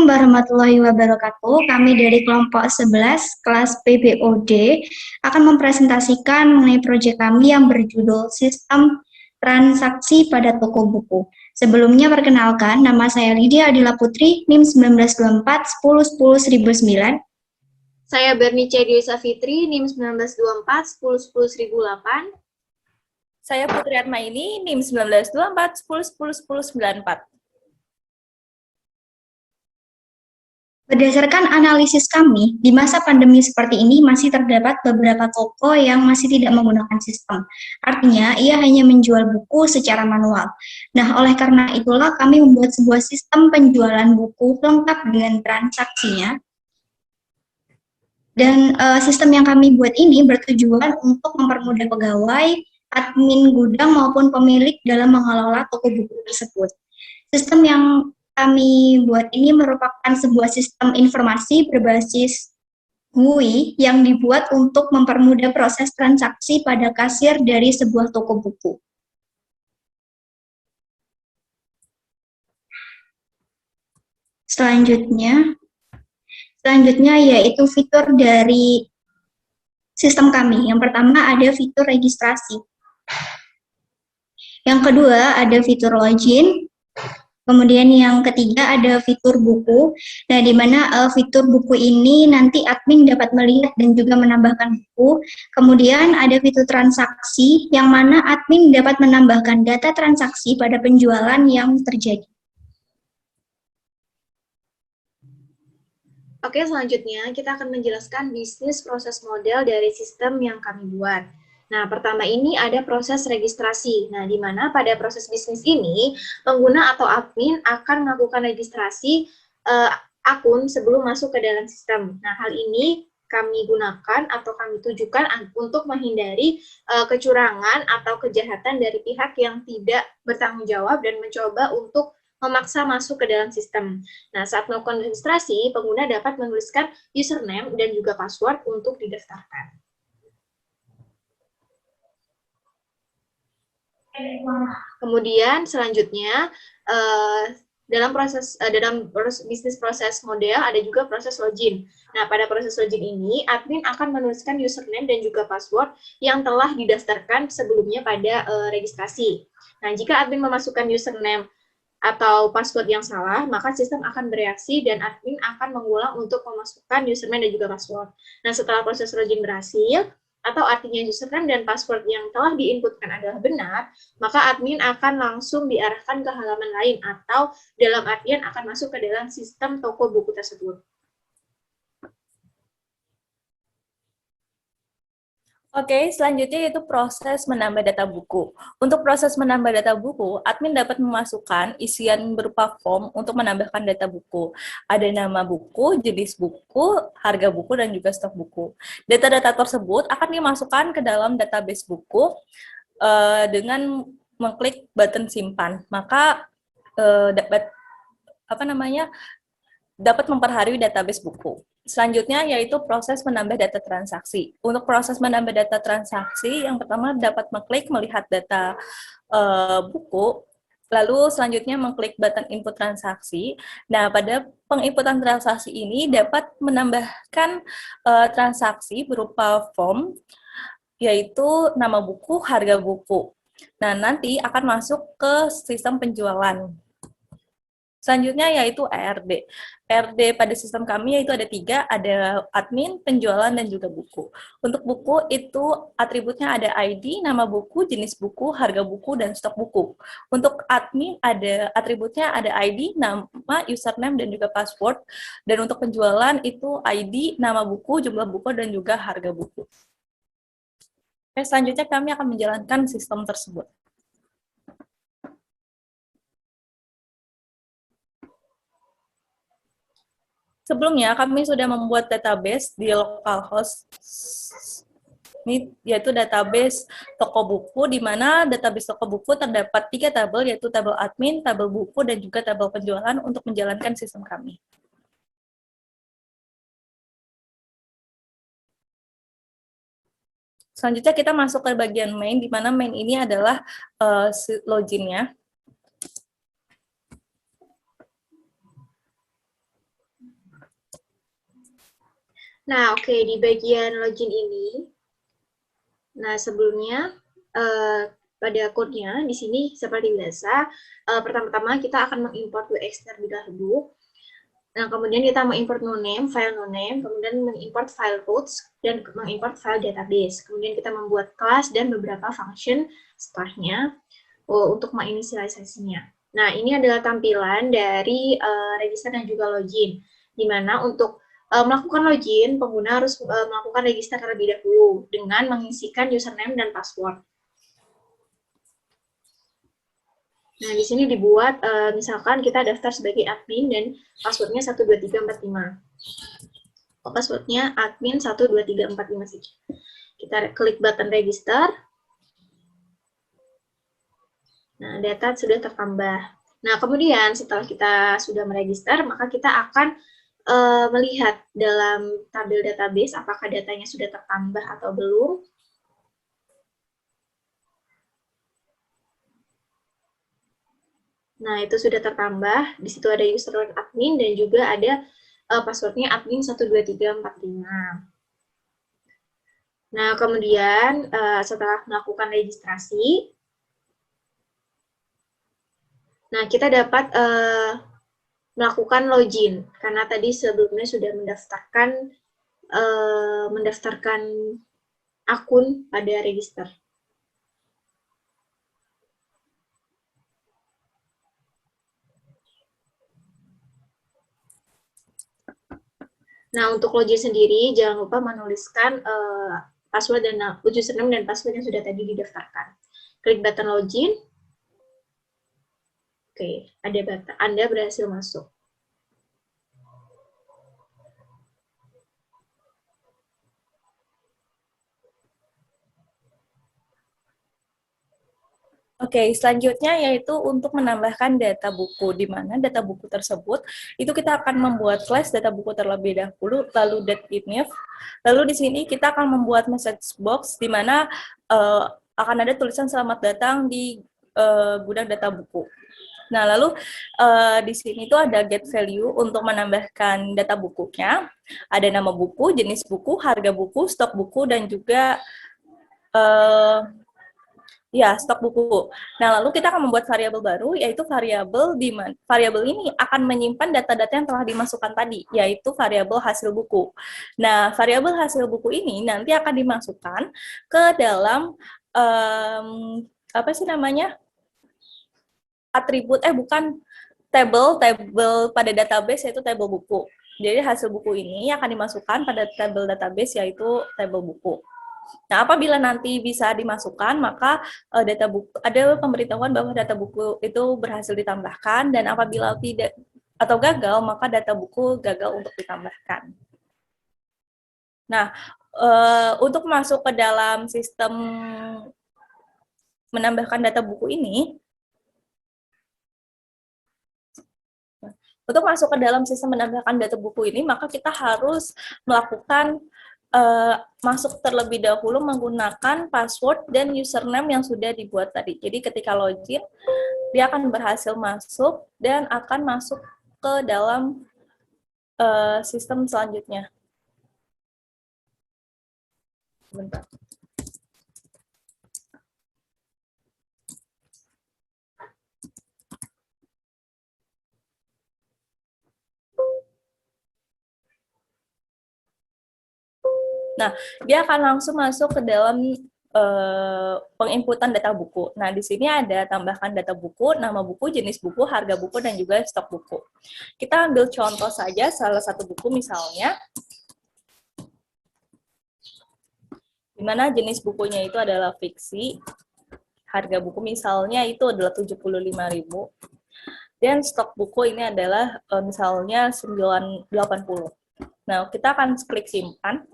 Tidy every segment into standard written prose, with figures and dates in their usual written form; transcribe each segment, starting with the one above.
warahmatullahi wabarakatuh. Kami dari kelompok 11 kelas PBOD akan mempresentasikan mengenai proyek kami yang berjudul Sistem Transaksi pada Toko Buku. Sebelumnya perkenalkan, nama saya Lydia Adila Putri, NIM 1924 10 10 1009. Saya Bernice Dwi Safitri, NIM 1924 10 10 1008. Saya Putri Atmaini, NIM 1924 10 10 10 94. Berdasarkan analisis kami, di masa pandemi seperti ini masih terdapat beberapa toko yang masih tidak menggunakan sistem. Artinya, ia hanya menjual buku secara manual. Nah, oleh karena itulah kami membuat sebuah sistem penjualan buku lengkap dengan transaksinya. Dan sistem yang kami buat ini bertujuan untuk mempermudah pegawai, admin gudang maupun pemilik dalam mengelola toko buku tersebut. Sistem yang kami buat ini merupakan sebuah sistem informasi berbasis GUI yang dibuat untuk mempermudah proses transaksi pada kasir dari sebuah toko buku. Selanjutnya yaitu fitur dari sistem kami. Yang pertama ada fitur registrasi. Yang kedua ada fitur login. Kemudian yang ketiga ada fitur buku. Nah, di mana fitur buku ini nanti admin dapat melihat dan juga menambahkan buku. Kemudian ada fitur transaksi yang mana admin dapat menambahkan data transaksi pada penjualan yang terjadi. Oke, selanjutnya kita akan menjelaskan bisnis proses model dari sistem yang kami buat. Nah, pertama ini ada proses registrasi. Nah, di mana pada proses bisnis ini, pengguna atau admin akan melakukan registrasi akun sebelum masuk ke dalam sistem. Nah, hal ini kami gunakan atau kami tujukan untuk menghindari kecurangan atau kejahatan dari pihak yang tidak bertanggung jawab dan mencoba untuk memaksa masuk ke dalam sistem. Nah, saat melakukan registrasi, pengguna dapat menuliskan username dan juga password untuk didaftarkan. Kemudian selanjutnya dalam bisnis proses model ada juga proses login. Nah, pada proses login ini admin akan menuliskan username dan juga password yang telah didaftarkan sebelumnya pada registrasi. Nah, jika admin memasukkan username atau password yang salah, maka sistem akan bereaksi dan admin akan mengulang untuk memasukkan username dan juga password. Nah, setelah proses login berhasil, atau artinya username dan password yang telah diinputkan adalah benar, maka admin akan langsung diarahkan ke halaman lain atau dalam artian akan masuk ke dalam sistem toko buku tersebut. Oke, selanjutnya yaitu proses menambah data buku. Untuk proses menambah data buku, admin dapat memasukkan isian berupa form untuk menambahkan data buku. Ada nama buku, jenis buku, harga buku, dan juga stok buku. Data-data tersebut akan dimasukkan ke dalam database buku dengan mengklik button simpan. Maka dapat memperbarui database buku. Selanjutnya yaitu proses menambah data transaksi. Untuk proses menambah data transaksi, yang pertama dapat mengklik melihat data buku, lalu selanjutnya mengklik button input transaksi. Nah, pada penginputan transaksi ini dapat menambahkan transaksi berupa form, yaitu nama buku, harga buku. Nah, nanti akan masuk ke sistem penjualan. Selanjutnya yaitu ERD. ERD pada sistem kami yaitu ada 3, ada admin, penjualan, dan juga buku. Untuk buku itu atributnya ada ID, nama buku, jenis buku, harga buku, dan stok buku. Untuk admin ada atributnya ada ID, nama, username, dan juga password. Dan untuk penjualan itu ID, nama buku, jumlah buku, dan juga harga buku. Oke, selanjutnya kami akan menjalankan sistem tersebut. Sebelumnya, kami sudah membuat database di localhost, ini yaitu database toko buku, di mana database toko buku terdapat 3 tabel, yaitu tabel admin, tabel buku, dan juga tabel penjualan untuk menjalankan sistem kami. Selanjutnya kita masuk ke bagian main, di mana main ini adalah loginnya. Nah, oke, di bagian login ini, nah sebelumnya pada code-nya di sini seperti biasa, pertama-tama kita akan mengimport UX terlebih dahulu. Nah, kemudian kita mengimport noname, file noname, kemudian mengimport file routes, dan mengimport file database. Kemudian kita membuat kelas dan beberapa function setelahnya untuk menginisialisasinya. Nah, ini adalah tampilan dari register dan juga login, di mana untuk melakukan login, pengguna harus melakukan register terlebih dahulu dengan mengisikan username dan password. Nah, di sini dibuat, misalkan kita daftar sebagai admin dan passwordnya 12345. Passwordnya admin 12345 saja. Kita klik button register. Nah, data sudah tertambah. Nah, kemudian setelah kita sudah meregister, maka kita akan melihat dalam tabel database apakah datanya sudah tertambah atau belum. Nah, itu sudah tertambah. Di situ ada username admin dan juga ada passwordnya admin 12345. Nah, kemudian setelah melakukan registrasi, nah kita dapat melakukan login karena tadi sebelumnya sudah mendaftarkan akun pada register. Nah, untuk login sendiri, jangan lupa menuliskan password dan username dan password yang sudah tadi didaftarkan. Klik button login. Oke, ada button, Anda berhasil masuk. Oke, selanjutnya yaitu untuk menambahkan data buku, di mana data buku tersebut itu kita akan membuat flash data buku terlebih dahulu, lalu datinif, lalu di sini kita akan membuat message box, di mana akan ada tulisan selamat datang di gudang data buku. Nah, lalu di sini tuh ada get value untuk menambahkan data bukunya, ada nama buku, jenis buku, harga buku, stok buku, dan juga ya, stok buku. Nah, lalu kita akan membuat variabel baru, yaitu variabel di mana variabel ini akan menyimpan data-data yang telah dimasukkan tadi, yaitu variabel hasil buku. Nah, variabel hasil buku ini nanti akan dimasukkan ke dalam apa sih namanya? Atribut bukan tabel pada database, yaitu tabel buku. Jadi hasil buku ini akan dimasukkan pada tabel database, yaitu tabel buku. Nah, apabila nanti bisa dimasukkan, maka data buku ada pemberitahuan bahwa data buku itu berhasil ditambahkan, dan apabila tidak atau gagal, maka data buku gagal untuk ditambahkan. Nah, untuk masuk ke dalam sistem menambahkan data buku ini, untuk masuk ke dalam sistem menambahkan data buku ini, maka kita harus melakukan masuk terlebih dahulu menggunakan password dan username yang sudah dibuat tadi. Jadi ketika login, dia akan berhasil masuk dan akan masuk ke dalam sistem selanjutnya. Bentar. Nah, dia akan langsung masuk ke dalam penginputan data buku. Nah, di sini ada tambahkan data buku, nama buku, jenis buku, harga buku, dan juga stok buku. Kita ambil contoh saja salah satu buku misalnya, di mana jenis bukunya itu adalah fiksi, harga buku misalnya itu adalah 75.000, dan stok buku ini adalah misalnya 980. Nah, kita akan klik simpan,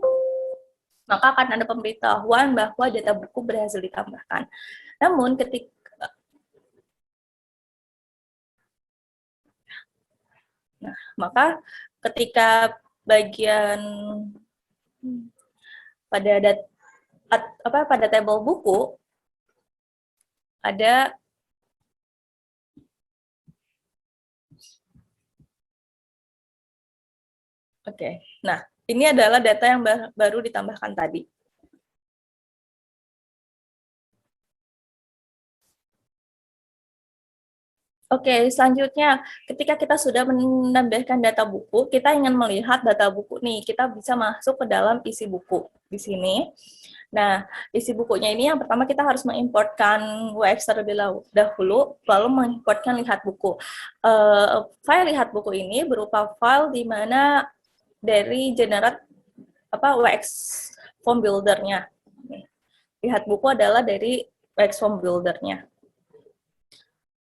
maka akan ada pemberitahuan bahwa data buku berhasil ditambahkan. Namun ketika bagian pada tabel buku ada Oke, nah ini adalah data yang baru ditambahkan tadi. Oke, selanjutnya ketika kita sudah menambahkan data buku, kita ingin melihat data buku nih, kita bisa masuk ke dalam isi buku di sini. Nah, isi bukunya ini yang pertama kita harus mengimportkan WX terlebih dahulu, lalu mengimportkan lihat buku. File lihat buku ini berupa file di mana dari generate WX form builder-nya. Lihat buku adalah dari WX form builder-nya.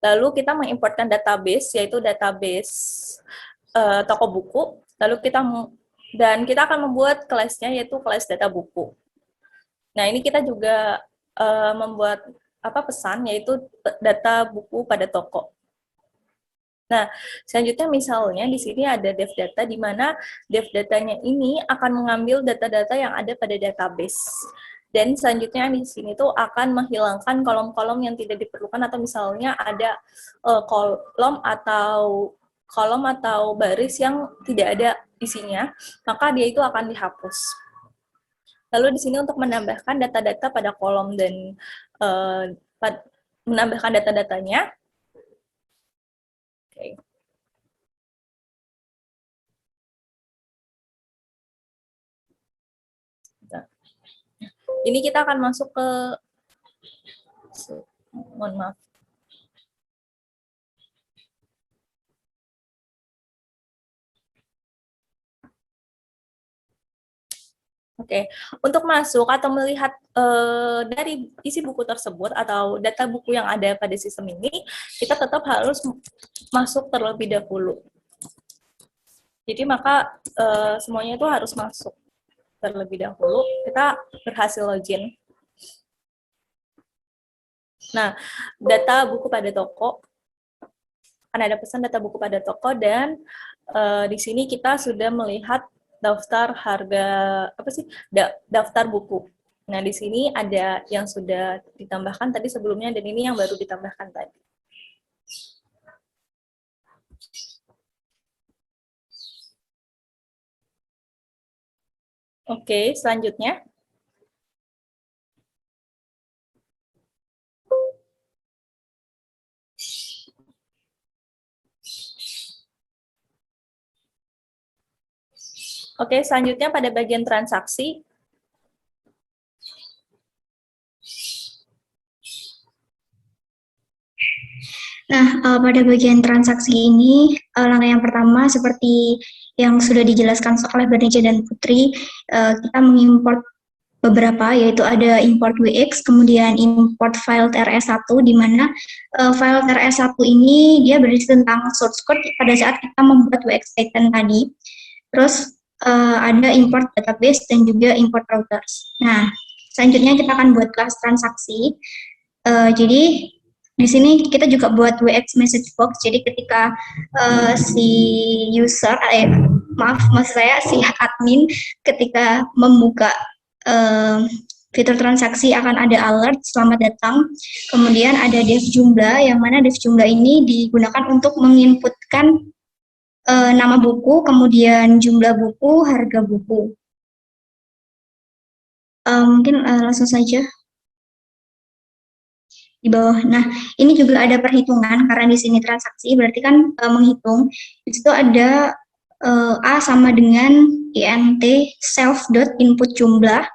Lalu kita mengimportkan database, yaitu database toko buku. Lalu kita akan membuat kelasnya, yaitu kelas data buku. Nah, ini kita juga membuat pesan, yaitu data buku pada toko. Nah, selanjutnya misalnya di sini ada dev data, di mana dev datanya ini akan mengambil data-data yang ada pada database. Dan selanjutnya di sini tuh akan menghilangkan kolom-kolom yang tidak diperlukan, atau misalnya ada kolom atau baris yang tidak ada isinya, maka dia itu akan dihapus. Lalu di sini untuk menambahkan data-data pada kolom dan menambahkan data-datanya. Oke. Ini kita akan masuk ke, mohon maaf. Oke, untuk masuk atau melihat dari isi buku tersebut atau data buku yang ada pada sistem ini, kita tetap harus masuk terlebih dahulu. Jadi maka semuanya itu harus masuk terlebih dahulu. Kita berhasil login. Nah, data buku pada toko, akan ada pesan data buku pada toko, dan di sini kita sudah melihat daftar harga daftar buku. Nah, di sini ada yang sudah ditambahkan tadi sebelumnya, dan ini yang baru ditambahkan tadi. Oke, selanjutnya. Oke, selanjutnya pada bagian transaksi. Nah, pada bagian transaksi ini, langkah yang pertama seperti yang sudah dijelaskan oleh Bernice dan Putri, kita mengimport beberapa, yaitu ada import WX, kemudian import file TRS1, di mana file TRS1 ini dia berisi tentang source code pada saat kita membuat WX Titan tadi. Terus ada import database dan juga import routers. Nah, selanjutnya kita akan buat kelas transaksi. Jadi di sini kita juga buat WX message box. Jadi ketika si user, maksud saya si admin ketika membuka fitur transaksi akan ada alert selamat datang. Kemudian ada dev jumlah, yang mana dev jumlah ini digunakan untuk menginputkan nama buku, kemudian jumlah buku, harga buku. Mungkin langsung saja di bawah. Nah, ini juga ada perhitungan karena di sini transaksi, berarti kan menghitung. Di situ ada A sama dengan int self.input jumlah,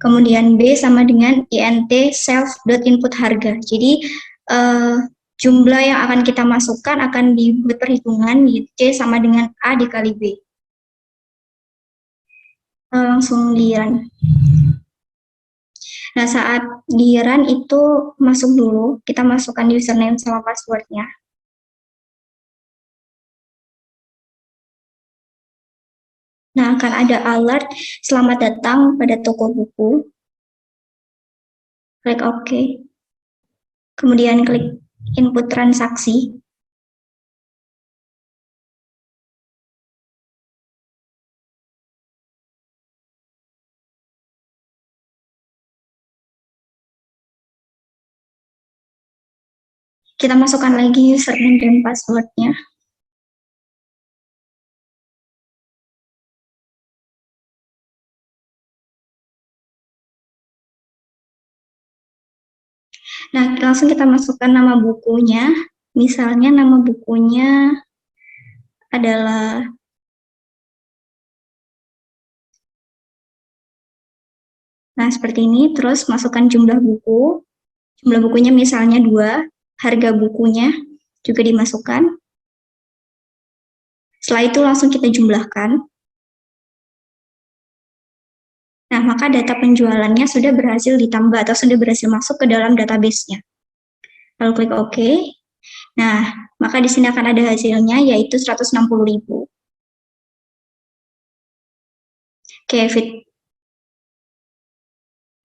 kemudian B sama dengan int self.input harga. Jadi jumlah yang akan kita masukkan akan dibuat perhitungan, C sama dengan A dikali B. Langsung di run. Nah, saat di run itu masuk dulu, kita masukkan username sama passwordnya. Nah, akan ada alert, selamat datang pada toko buku. Klik OK. Kemudian klik input transaksi. Kita masukkan lagi username dan passwordnya. Nah, langsung kita masukkan nama bukunya. Misalnya nama bukunya adalah seperti ini. Terus masukkan jumlah buku. Jumlah bukunya misalnya 2, harga bukunya juga dimasukkan. Setelah itu langsung kita jumlahkan. Nah, maka data penjualannya sudah berhasil ditambah atau sudah berhasil masuk ke dalam database-nya. Lalu klik OK. Nah, maka di sini akan ada hasilnya, yaitu 160.000. Oke, Fit.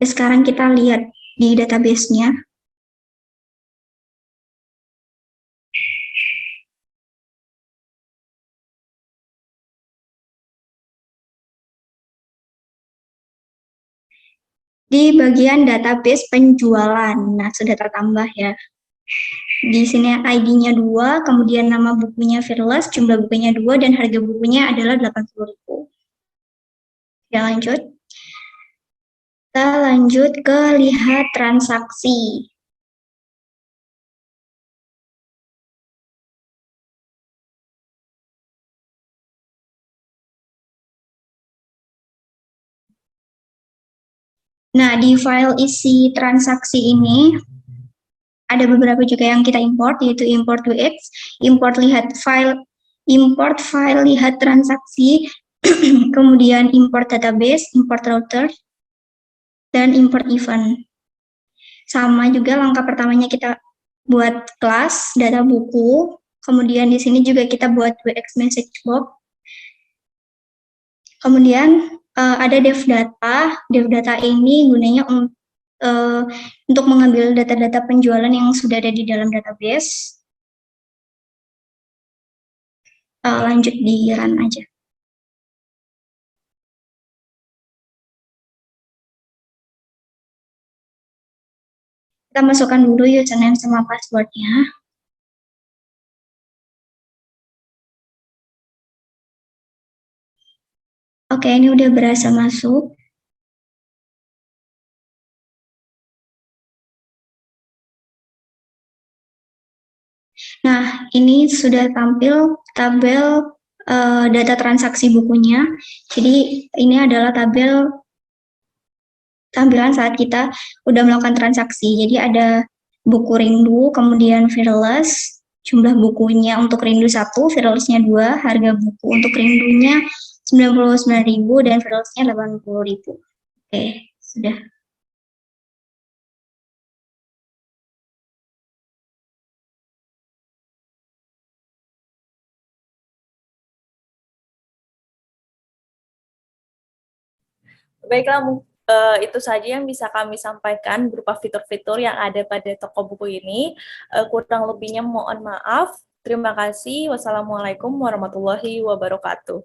Sekarang kita lihat di database-nya. Di bagian database penjualan. Nah, sudah tertambah ya. Di sini ID-nya 2, kemudian nama bukunya Fearless, jumlah bukunya 2, dan harga bukunya adalah 80.000. Ya, lanjut. Kita lanjut ke lihat transaksi. Nah, di file isi transaksi ini ada beberapa juga yang kita import, yaitu import UX, import file lihat transaksi, kemudian import database, import router, dan import event. Sama juga langkah pertamanya kita buat kelas, data buku, kemudian di sini juga kita buat UX message box. Kemudian ada dev data. Dev data ini gunanya untuk mengambil data-data penjualan yang sudah ada di dalam database. Lanjut di run aja. Kita masukkan dulu username sama passwordnya. Oke, ini udah berhasil masuk. Nah, ini sudah tampil tabel data transaksi bukunya. Jadi, ini adalah tampilan saat kita udah melakukan transaksi. Jadi, ada buku Rindu, kemudian Fearless, jumlah bukunya untuk Rindu 1, Fearless-nya 2, harga buku untuk Rindunya 99.000 dan Fearless-nya 80.000. Oke, sudah. Baiklah, itu saja yang bisa kami sampaikan berupa fitur-fitur yang ada pada toko buku ini. Kurang lebihnya mohon maaf. Terima kasih. Wassalamualaikum warahmatullahi wabarakatuh.